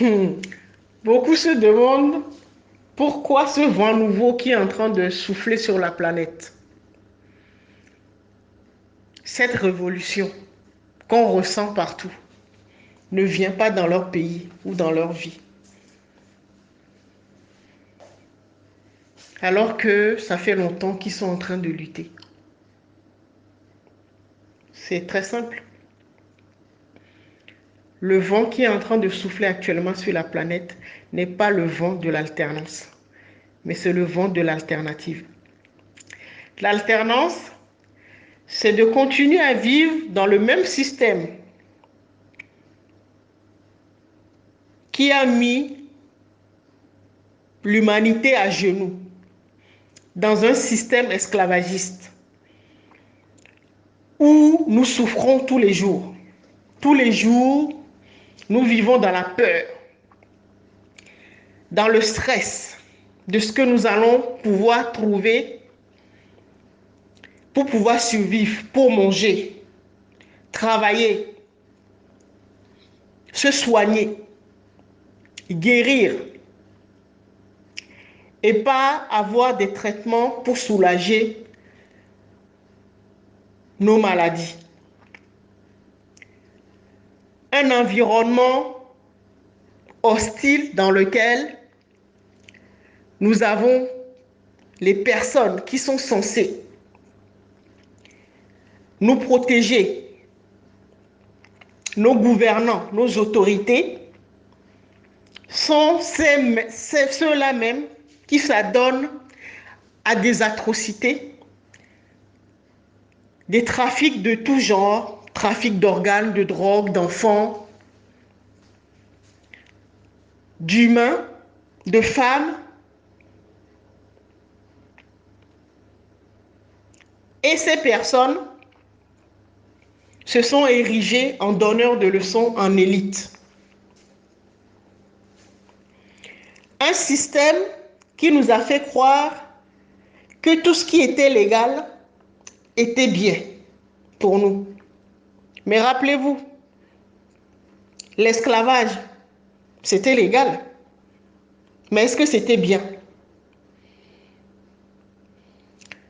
Hmm. Beaucoup se demandent pourquoi ce vent nouveau qui est en train de souffler sur la planète, cette révolution qu'on ressent partout, ne vient pas dans leur pays ou dans leur vie. Alors que ça fait longtemps qu'ils sont en train de lutter. C'est très simple. Le vent qui est en train de souffler actuellement sur la planète n'est pas le vent de l'alternance, mais c'est le vent de l'alternative. L'alternance, c'est de continuer à vivre dans le même système qui a mis l'humanité à genoux, dans un système esclavagiste où nous souffrons tous les jours. Tous les jours, nous vivons dans la peur, dans le stress de ce que nous allons pouvoir trouver pour pouvoir survivre, pour manger, travailler, se soigner, guérir et pas avoir des traitements pour soulager nos maladies. Un environnement hostile dans lequel nous avons les personnes qui sont censées nous protéger, nos gouvernants, nos autorités, sont ceux-là même qui s'adonnent à des atrocités, des trafics de tout genre, trafic d'organes, de drogue, d'enfants, d'humains, de femmes. Et ces personnes se sont érigées en donneurs de leçons en élite. Un système qui nous a fait croire que tout ce qui était légal était bien pour nous. Mais rappelez-vous, l'esclavage, c'était légal. Mais est-ce que c'était bien?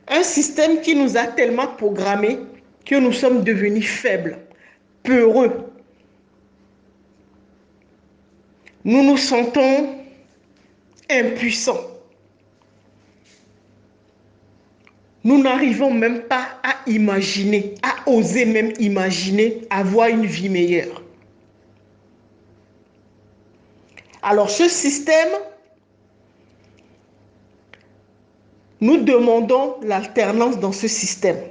Un système qui nous a tellement programmés que nous sommes devenus faibles, peureux. Nous nous sentons impuissants. Nous n'arrivons même pas à imaginer, à oser même imaginer avoir une vie meilleure. Alors ce système, nous demandons l'alternance dans ce système.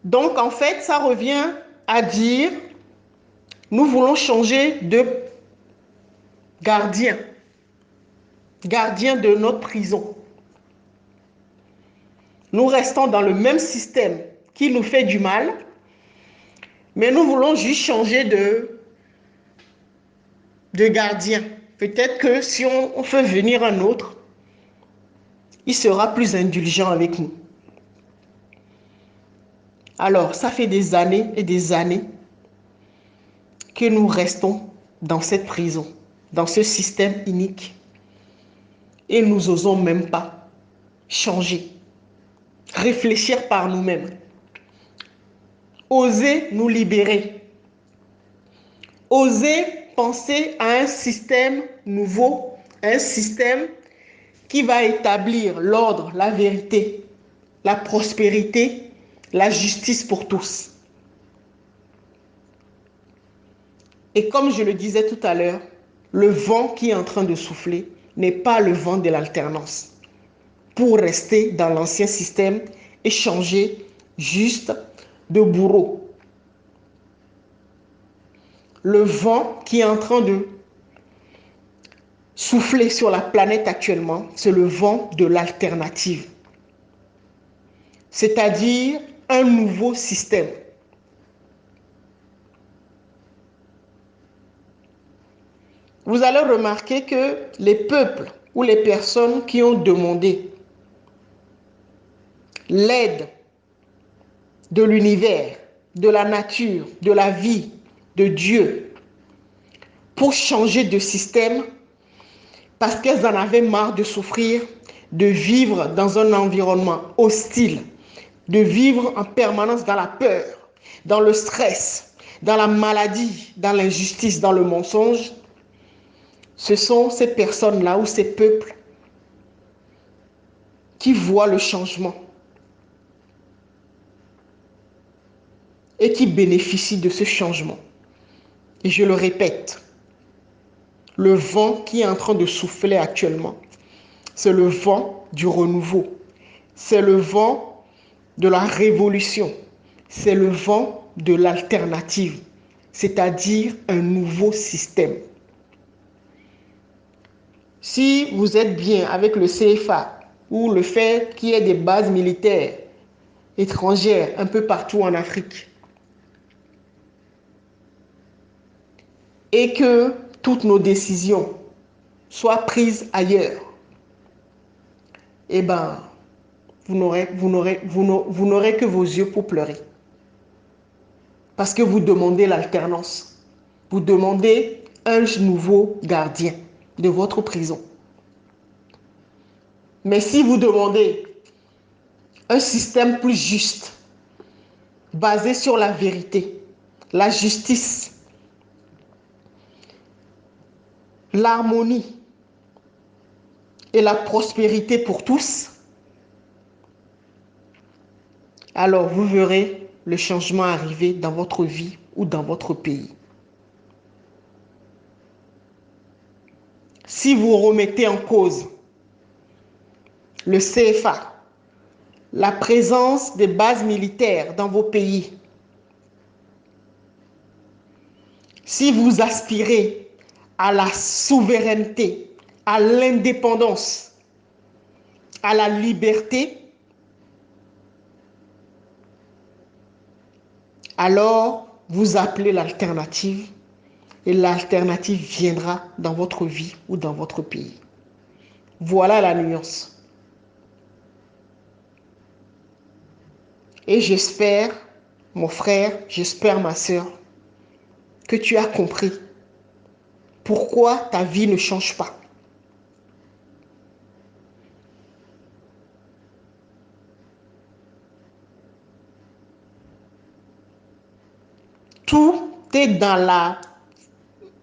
Donc en fait, ça revient à dire, nous voulons changer de gardien, gardien de notre prison. Nous restons dans le même système qui nous fait du mal, mais nous voulons juste changer de gardien. Peut-être que si on fait venir un autre, il sera plus indulgent avec nous. Alors, ça fait des années et des années que nous restons dans cette prison, dans ce système inique. Et nous n'osons même pas changer, réfléchir par nous-mêmes, oser nous libérer, oser penser à un système nouveau, un système qui va établir l'ordre, la vérité, la prospérité, la justice pour tous. Et comme je le disais tout à l'heure, le vent qui est en train de souffler n'est pas le vent de l'alternance. Pour rester dans l'ancien système et changer juste de bourreau. Le vent qui est en train de souffler sur la planète actuellement, c'est le vent de l'alternative. C'est-à-dire un nouveau système. Vous allez remarquer que les peuples ou les personnes qui ont demandé l'aide de l'univers, de la nature, de la vie, de Dieu pour changer de système parce qu'elles en avaient marre de souffrir, de vivre dans un environnement hostile, de vivre en permanence dans la peur, dans le stress, dans la maladie, dans l'injustice, dans le mensonge. Ce sont ces personnes-là ou ces peuples qui voient le changement et qui bénéficient de ce changement. Et je le répète, le vent qui est en train de souffler actuellement, c'est le vent du renouveau, c'est le vent de la révolution, c'est le vent de l'alternative, c'est-à-dire un nouveau système. Si vous êtes bien avec le CFA ou le fait qu'il y ait des bases militaires étrangères un peu partout en Afrique et que toutes nos décisions soient prises ailleurs, eh bien, vous n'aurez que vos yeux pour pleurer. Parce que vous demandez l'alternance. Vous demandez un nouveau gardien de votre prison. Mais si vous demandez un système plus juste, basé sur la vérité, la justice, l'harmonie et la prospérité pour tous, alors vous verrez le changement arriver dans votre vie ou dans votre pays. Si vous remettez en cause le CFA, la présence des bases militaires dans vos pays, si vous aspirez à la souveraineté, à l'indépendance, à la liberté, alors vous appelez l'alternative et l'alternative viendra dans votre vie ou dans votre pays. Voilà la nuance. Et j'espère, mon frère, j'espère ma soeur, que tu as compris pourquoi ta vie ne change pas. Tout est dans la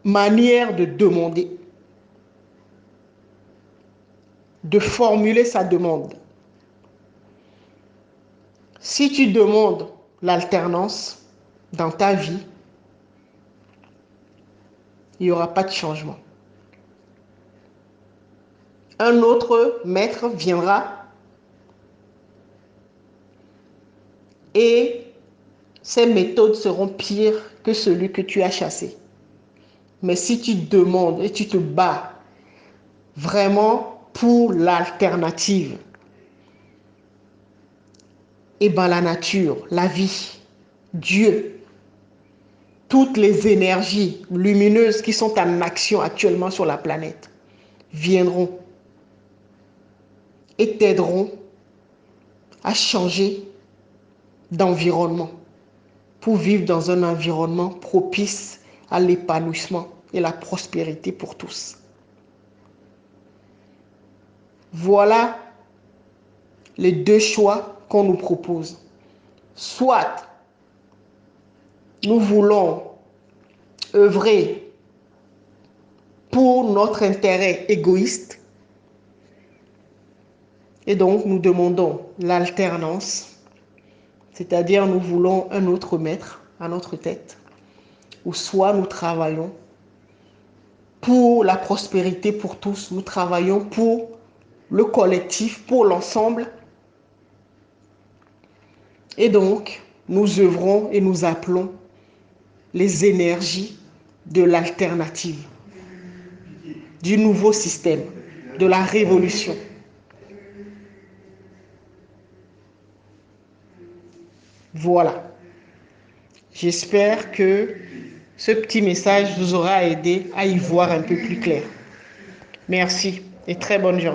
manière de demander, de formuler sa demande. Si tu demandes l'alternance dans ta vie, il n'y aura pas de changement. Un autre maître viendra et ses méthodes seront pires que celui que tu as chassé. Mais si tu demandes et tu te bats vraiment pour l'alternative, et bien la nature, la vie, Dieu, toutes les énergies lumineuses qui sont en action actuellement sur la planète viendront et t'aideront à changer d'environnement pour vivre dans un environnement propice à l'épanouissement et la prospérité pour tous. Voilà les deux choix qu'on nous propose. Soit nous voulons œuvrer pour notre intérêt égoïste et donc nous demandons l'alternance, c'est-à-dire nous voulons un autre maître à notre tête, ou soit nous travaillons pour la prospérité pour tous, nous travaillons pour le collectif, pour l'ensemble. Et donc, nous œuvrons et nous appelons les énergies de l'alternative, du nouveau système, de la révolution. Voilà. J'espère que ce petit message vous aura aidé à y voir un peu plus clair. Merci et très bonne journée.